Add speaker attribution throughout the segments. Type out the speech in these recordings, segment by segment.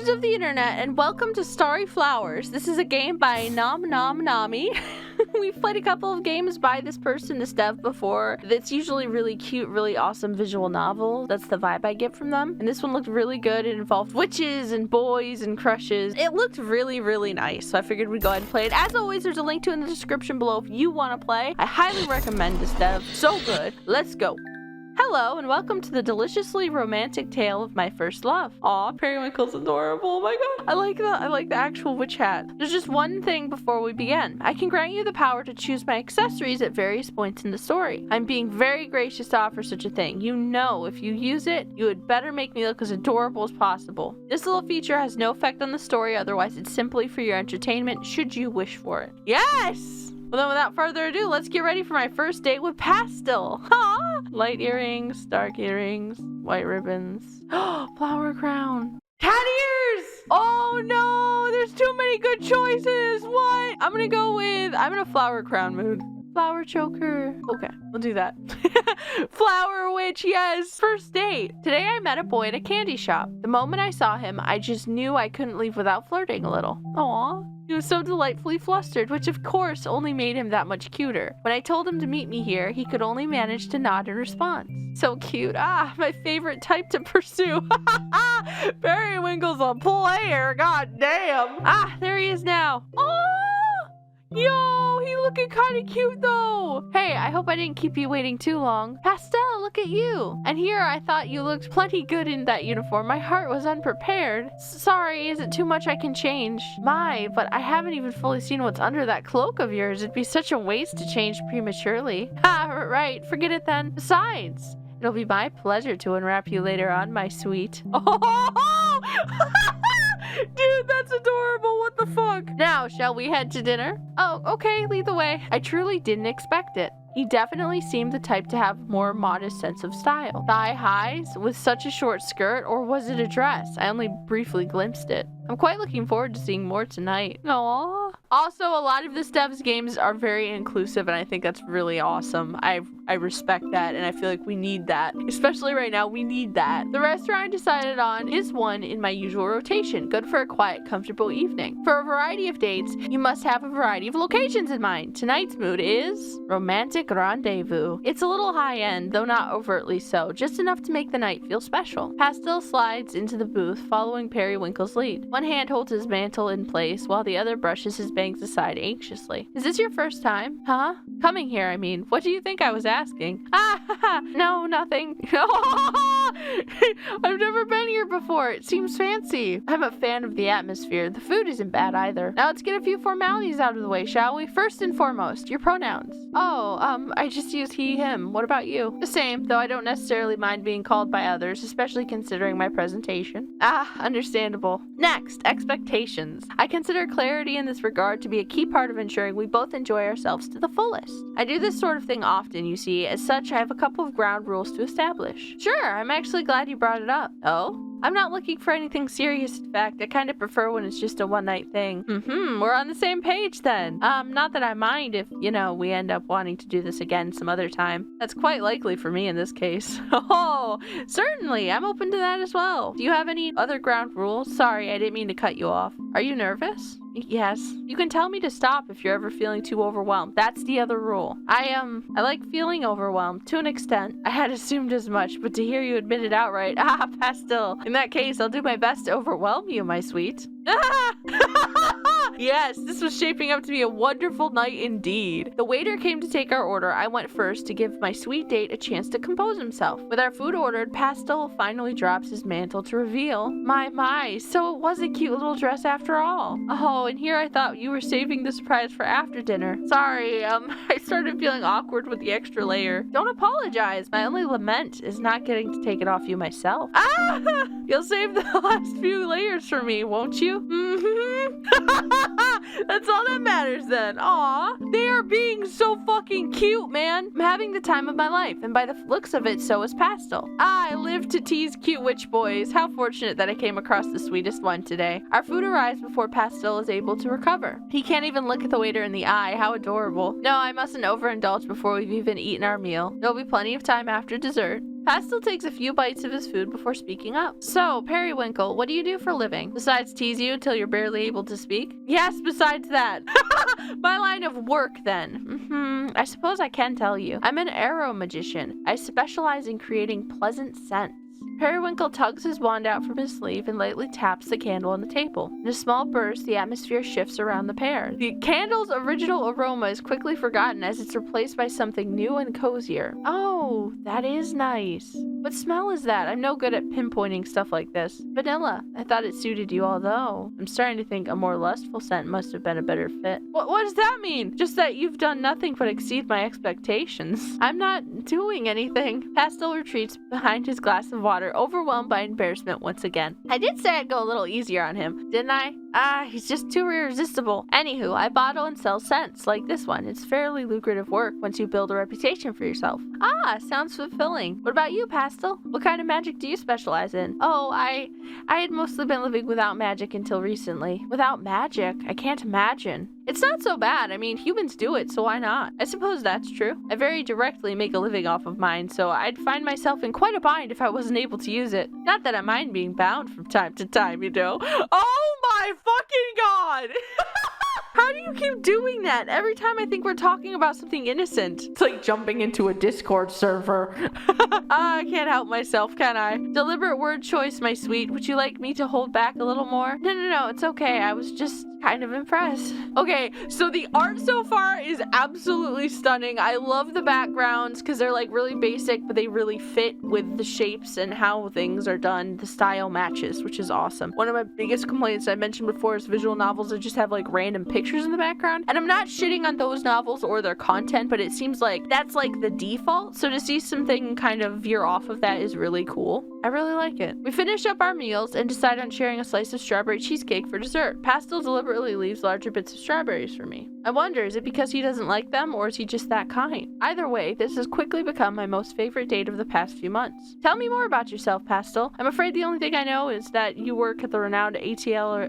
Speaker 1: Salutations of the internet and welcome to Starry Flowers. This is a game by Nami. We've played a couple of games by this person, this dev, before. It's usually really cute, really awesome visual novel. That's the vibe I get from them. And this one looked really good. It involved witches and boys and crushes. It looked really, really nice. So I figured we'd go ahead and play it. As always, there's a link to it in the description below if you want to play. I highly recommend this dev. So good. Let's go. Hello and welcome to the deliciously romantic tale of my first love. Aw, Periwinkle's adorable. Oh my god. I like the actual witch hat. There's just one thing before we begin. I can grant you the power to choose my accessories at various points in the story. I'm being very gracious to offer such a thing. You know, if you use it, you had better make me look as adorable as possible. This little feature has no effect on the story, otherwise it's simply for your entertainment should you wish for it. Yes! Well then, without further ado, let's get ready for my first date with Pastel. Huh? Light earrings, dark earrings, white ribbons. Flower crown. Cat ears! Oh no, there's too many good choices. What? I'm in a flower crown mood. Flower choker. Okay, we'll do that. Flower witch, yes. First date. Today I met a boy at a candy shop. The moment I saw him, I just knew I couldn't leave without flirting a little. Aww. He was so delightfully flustered, which of course only made him that much cuter. When I told him to meet me here, he could only manage to nod in response. So cute. Ah, my favorite type to pursue. Periwinkle's a player, god damn. Ah, there he is now. Oh! Yo, he looking kind of cute though. Hey, I hope I didn't keep you waiting too long. Pastel, look at you. And here I thought you looked plenty good in that uniform. My heart was unprepared. Sorry, is it too much I can change? My, but I haven't even fully seen what's under that cloak of yours. It'd be such a waste to change prematurely. Ha, right, forget it then. Besides, it'll be my pleasure to unwrap you later on, my sweet. Oh! Dude, that's adorable. What the fuck? Now, shall we head to dinner? Oh, okay, lead the way. I truly didn't expect it. He definitely seemed the type to have a more modest sense of style. Thigh highs with such a short skirt, or was it a dress? I only briefly glimpsed it. I'm quite looking forward to seeing more tonight. Aww. Also, a lot of this dev's games are very inclusive, and I think that's really awesome. I respect that, and I feel like we need that. Especially right now, we need that. The restaurant I decided on is one in my usual rotation, good for a quiet, comfortable evening. For a variety of dates, you must have a variety of locations in mind. Tonight's mood is romantic rendezvous. It's a little high-end, though not overtly so, just enough to make the night feel special. Pastel slides into the booth, following Periwinkle's lead. One hand holds his mantle in place, while the other brushes his bangs aside anxiously. Is this your first time? Huh? Coming here, I mean. What do you think I was asking? Ah, no, nothing. I've never been here before. It seems fancy. I'm a fan of the atmosphere. The food isn't bad either. Now let's get a few formalities out of the way, shall we? First and foremost, your pronouns. Oh, I just use he, him. What about you? The same, though I don't necessarily mind being called by others, especially considering my presentation. Ah, understandable. Next, expectations. I consider clarity in this regard to be a key part of ensuring we both enjoy ourselves to the fullest. I do this sort of thing often, you see. As such, I have a couple of ground rules to establish. Sure, I'm actually glad you brought it up. Oh? I'm not looking for anything serious, in fact. I kind of prefer when it's just a one-night thing. We're on the same page then. Not that I mind if, you know, we end up wanting to do this again some other time. That's quite likely for me in this case. Oh, certainly. I'm open to that as well. Do you have any other ground rules? Sorry, I didn't mean to cut you off. Are you nervous? Yes. You can tell me to stop if you're ever feeling too overwhelmed. That's the other rule. I like feeling overwhelmed to an extent. I had assumed as much, but to hear you admit it outright, ah, Pastel. In that case, I'll do my best to overwhelm you, my sweet. Yes, this was shaping up to be a wonderful night indeed. The waiter came to take our order. I went first to give my sweet date a chance to compose himself. With our food ordered, Pastel finally drops his mantle to reveal. My, so it was a cute little dress after all. Oh, and here I thought you were saving the surprise for after dinner. Sorry, I started feeling awkward with the extra layer. Don't apologize. My only lament is not getting to take it off you myself. Ah! You'll save the last few layers for me, won't you? That's all that matters then. Aw, they are being so fucking cute, man. I'm having the time of my life, and by the looks of it, so is Pastel. I live to tease cute witch boys. How fortunate that I came across the sweetest one today. Our food arrives before Pastel is able to recover. He can't even look at the waiter in the eye. How adorable. No, I mustn't overindulge before we've even eaten our meal. There'll be plenty of time after dessert. Pastel takes a few bites of his food before speaking up. So, Periwinkle, what do you do for a living? Besides tease you until you're barely able to speak? Yes, besides that. My line of work, then. I suppose I can tell you. I'm an arrow magician. I specialize in creating pleasant scents. Periwinkle tugs his wand out from his sleeve and lightly taps the candle on the table. In a small burst, the atmosphere shifts around the pair. The candle's original aroma is quickly forgotten as it's replaced by something new and cozier. Oh, that is nice. What smell is that? I'm no good at pinpointing stuff like this. Vanilla. I thought it suited you, although I'm starting to think a more lustful scent must have been a better fit. What does that mean? Just that you've done nothing but exceed my expectations. I'm not doing anything. Pastel retreats behind his glass of water, overwhelmed by embarrassment once again. I did say I'd go a little easier on him, didn't I? He's just too irresistible. Anywho, I bottle and sell scents, like this one. It's fairly lucrative work once you build a reputation for yourself. Sounds fulfilling. What about you, Pastel? What kind of magic do you specialize in? Oh, I had mostly been living without magic until recently. Without magic? I can't imagine. It's not so bad. I mean, humans do it, so why not? I suppose that's true. I very directly make a living off of mine, so I'd find myself in quite a bind if I wasn't able to use it. Not that I mind being bound from time to time, you know. Oh my fucking god! How do you keep doing that every time I think we're talking about something innocent? It's like jumping into a Discord server. I can't help myself, can I? Deliberate word choice, my sweet. Would you like me to hold back a little more? No, it's okay. I was just kind of impressed. Okay, so the art so far is absolutely stunning. I love the backgrounds because they're like really basic, but they really fit with the shapes and how things are done. The style matches, which is awesome. One of my biggest complaints I mentioned before is visual novels that just have like random pictures in the background. And I'm not shitting on those novels or their content, but it seems like that's like the default. So to see something kind of veer off of that is really cool. I really like it. We finish up our meals and decide on sharing a slice of strawberry cheesecake for dessert. Pastel deliberately leaves larger bits of strawberries for me. I wonder, is it because he doesn't like them or is he just that kind? Either way, this has quickly become my most favorite date of the past few months. Tell me more about yourself, Pastel. I'm afraid the only thing I know is that you work at the renowned ATL or...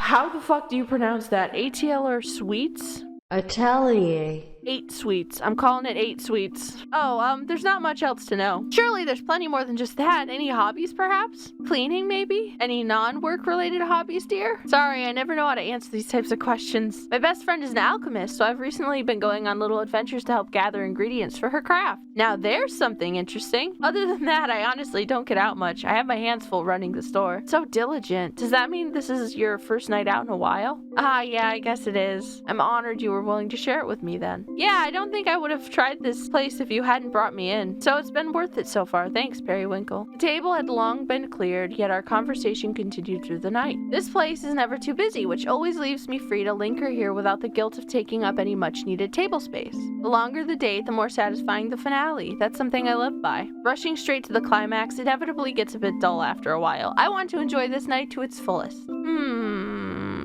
Speaker 1: How the fuck do you pronounce that? ATL or Sweets?
Speaker 2: Atelier.
Speaker 1: 8 sweets. I'm calling it 8 sweets. Oh, there's not much else to know. Surely there's plenty more than just that. Any hobbies, perhaps? Cleaning, maybe? Any non-work related hobbies, dear? Sorry, I never know how to answer these types of questions. My best friend is an alchemist, so I've recently been going on little adventures to help gather ingredients for her craft. Now there's something interesting. Other than that, I honestly don't get out much. I have my hands full running the store. So diligent. Does that mean this is your first night out in a while? Yeah, I guess it is. I'm honored you were willing to share it with me then. Yeah, I don't think I would have tried this place if you hadn't brought me in, so it's been worth it so far. Thanks, Periwinkle. The table had long been cleared, yet our conversation continued through the night. This place is never too busy, which always leaves me free to linger here without the guilt of taking up any much-needed table space. The longer the date, the more satisfying the finale. That's something I live by. Rushing straight to the climax inevitably gets a bit dull after a while. I want to enjoy this night to its fullest.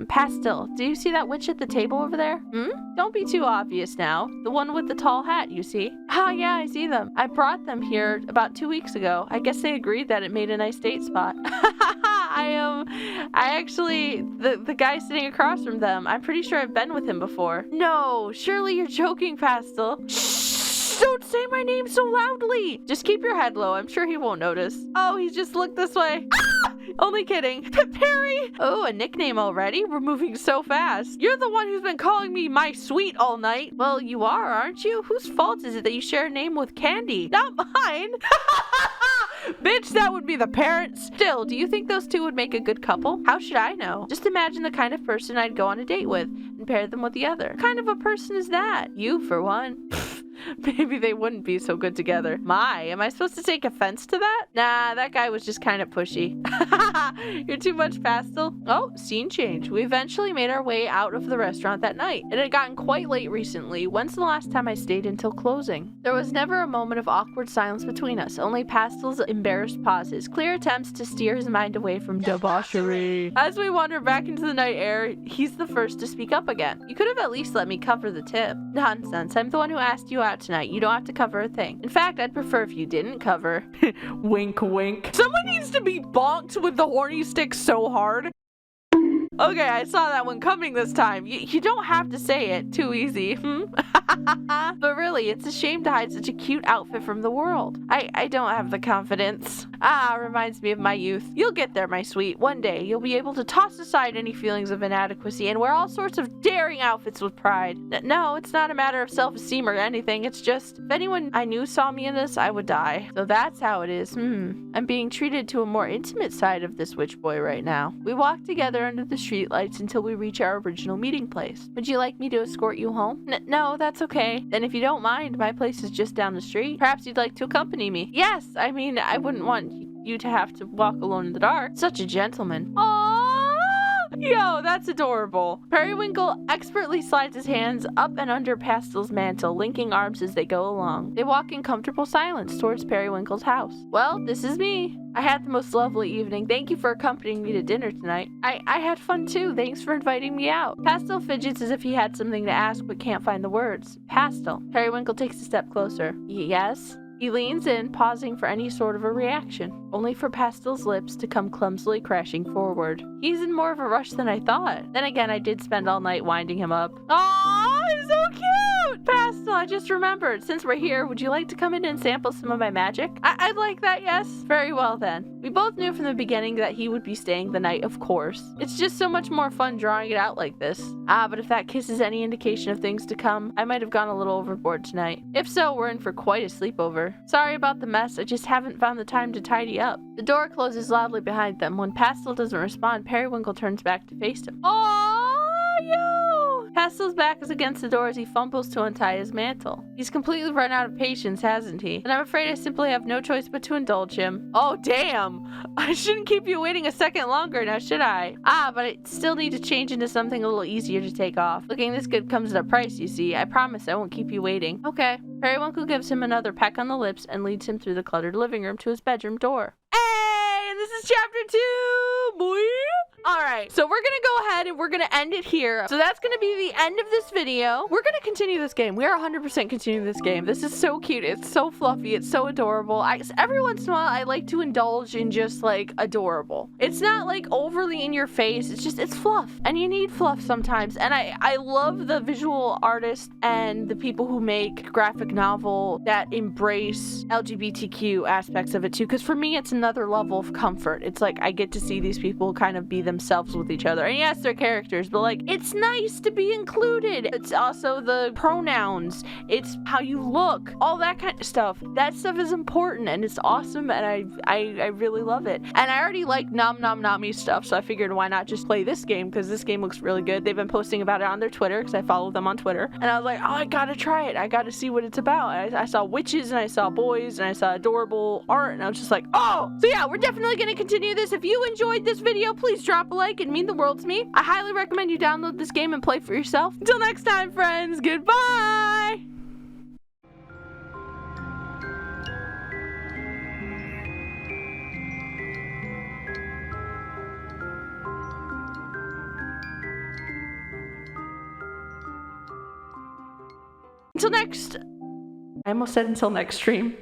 Speaker 1: Pastel, do you see that witch at the table over there? Don't be too obvious now. The one with the tall hat, you see? Yeah, I see them. I brought them here about 2 weeks ago. I guess they agreed that it made a nice date spot. The guy sitting across from them, I'm pretty sure I've been with him before. No, surely you're joking, Pastel. Shh, don't say my name so loudly. Just keep your head low. I'm sure he won't notice. Oh, he just looked this way. Only kidding. Perry! Oh, a nickname already? We're moving so fast. You're the one who's been calling me my sweet all night. Well, you are, aren't you? Whose fault is it that you share a name with Candy? Not mine! Bitch, that would be the parents. Still, do you think those two would make a good couple? How should I know? Just imagine the kind of person I'd go on a date with and pair them with the other. What kind of a person is that? You, for one. Maybe they wouldn't be so good together. Am I supposed to take offense to that? Nah, that guy was just kind of pushy. You're too much, Pastel. Oh, scene change. We eventually made our way out of the restaurant that night. It had gotten quite late recently. When's the last time I stayed until closing? There was never a moment of awkward silence between us, only Pastel's embarrassed pauses, clear attempts to steer his mind away from debauchery. As we wander back into the night air, he's the first to speak up again. You could have at least let me cover the tip. Nonsense. I'm the one who asked you out tonight. You don't have to cover a thing. In fact, I'd prefer if you didn't cover. Wink, wink. Someone needs to be bonked with the horny stick so hard. Okay, I saw that one coming this time. You don't have to say it. Too easy. But really, it's a shame to hide such a cute outfit from the world. I don't have the confidence. Reminds me of my youth. You'll get there, my sweet. One day, you'll be able to toss aside any feelings of inadequacy and wear all sorts of daring outfits with pride. No, it's not a matter of self-esteem or anything. It's just, if anyone I knew saw me in this, I would die. So that's how it is. I'm being treated to a more intimate side of this witch boy right now. We walk together under the streetlights until we reach our original meeting place. Would you like me to escort you home? No, that's okay. Then if you don't mind, my place is just down the street. Perhaps you'd like to accompany me. Yes, I mean, I wouldn't want you to have to walk alone in the dark. Such a gentleman. Aww! Yo, that's adorable. Periwinkle expertly slides his hands up and under Pastel's mantle, linking arms as they go along. They walk in comfortable silence towards Periwinkle's house. Well, this is me. I had the most lovely evening. Thank you for accompanying me to dinner tonight. I had fun too. Thanks for inviting me out. Pastel fidgets as if he had something to ask but can't find the words. Pastel. Periwinkle takes a step closer. Yes? He leans in, pausing for any sort of a reaction, only for Pastel's lips to come clumsily crashing forward. He's in more of a rush than I thought. Then again, I did spend all night winding him up. Aww, he's so cute! Pastel, I just remembered. Since we're here, would you like to come in and sample some of my magic? I'd like that, yes. Very well then. We both knew from the beginning that he would be staying the night, of course. It's just so much more fun drawing it out like this. But if that kiss is any indication of things to come, I might have gone a little overboard tonight. If so, we're in for quite a sleepover. Sorry about the mess, I just haven't found the time to tidy up. The door closes loudly behind them. When Pastel doesn't respond, Periwinkle turns back to face him. Aww, yo! Pastel's back is against the door as he fumbles to untie his mantle. He's completely run out of patience, hasn't he? And I'm afraid I simply have no choice but to indulge him. Oh, damn! I shouldn't keep you waiting a second longer now, should I? But I still need to change into something a little easier to take off. Looking this good comes at a price, you see. I promise I won't keep you waiting. Okay. Periwinkle gives him another peck on the lips and leads him through the cluttered living room to his bedroom door. Hey! And this is chapter 2, boy! Alright, so we're gonna go ahead and we're gonna end it here. So that's gonna be the end of this video. We're gonna continue this game. We are 100% continuing this game. This is so cute. It's so fluffy. It's so adorable. Every once in a while, I like to indulge in just like adorable. It's not like overly in your face. It's fluff. And you need fluff sometimes. And I love the visual artists and the people who make graphic novel that embrace LGBTQ aspects of it too. Because for me, it's another level of comfort. It's like I get to see these people kind of be themselves with each other. And yes, they're characters, but like, it's nice to be included. It's also the pronouns. It's how you look. All that kind of stuff. That stuff is important and it's awesome and I really love it. And I already like Nom Nom Nami stuff, so I figured why not just play this game because this game looks really good. They've been posting about it on their Twitter because I follow them on Twitter. And I was like, oh, I gotta try it. I gotta see what it's about. I saw witches and I saw boys and I saw adorable art and I was just like, oh! So yeah, we're definitely gonna continue this. If you enjoyed this video, please drop a like. It'd mean the world to me. I highly recommend you download this game and play for yourself. Until next time, friends, goodbye! Until next... I almost said until next stream.